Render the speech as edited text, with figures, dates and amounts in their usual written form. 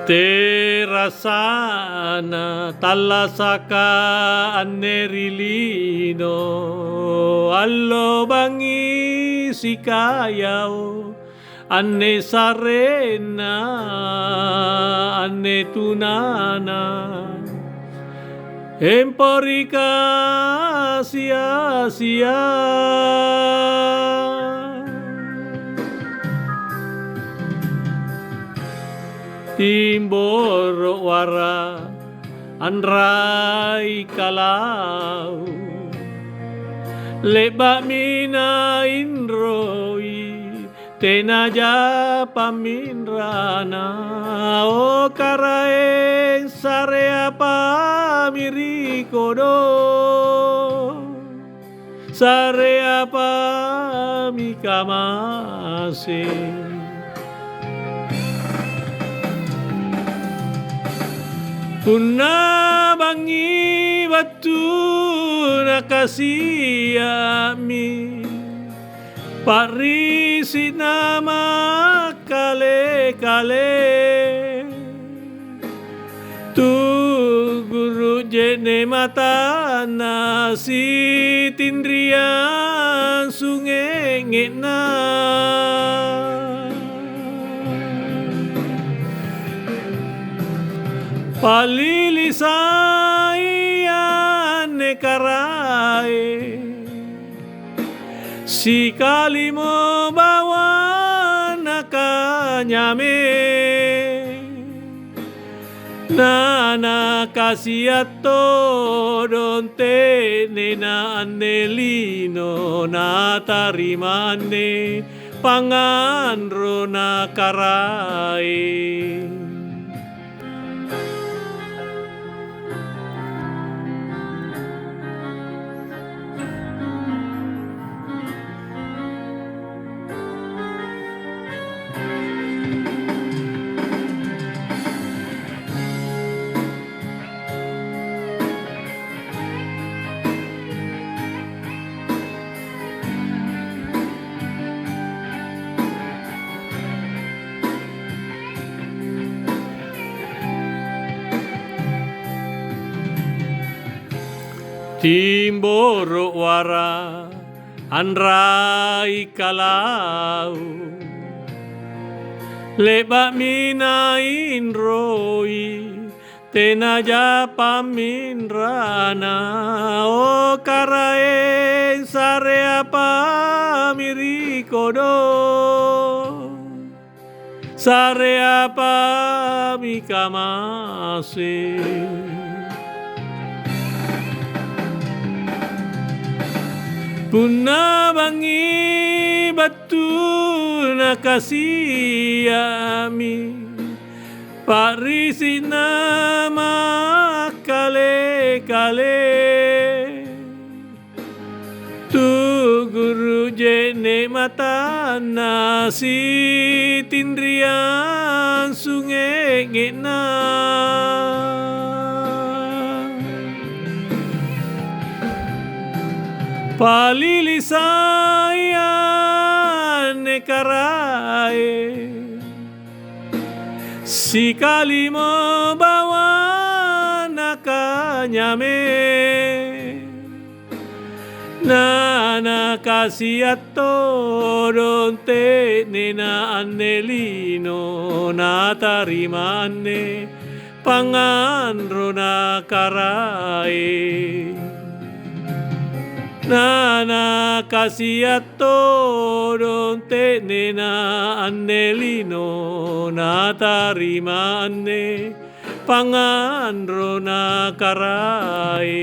Te rasana talasaka anerilino allo bangi sikayao ane sarena ane tunana emporika sia-sia timboro wara andrai kalau leba mina indroi tenaja paminrana o karae sarea pamirikodo sarea pamikamase Puna bangi batu nakasiyami parisi nama kale-kale tu guru jene mata nasi tindrian sungai ngena palili saya nekarai si kalimo bawa nakanyame nana kasiato donte nena anelino na tarimane pangandro nakarai timboro wara andrai kalau leba mina indroi tenaja paminrana o karae sarea pamirikodo sarea pamikamase Puna bangi batu nakasiyami parisi nama kale-kale tu guru jene mata nasi tindrian sungai ngena palili saya nekarai si kalimo bawa nakanyame nana kasiato donte nena anelino na tarimane pangandro nakarai nana kasiato donte nena anelino na tarimane pangandro nakarai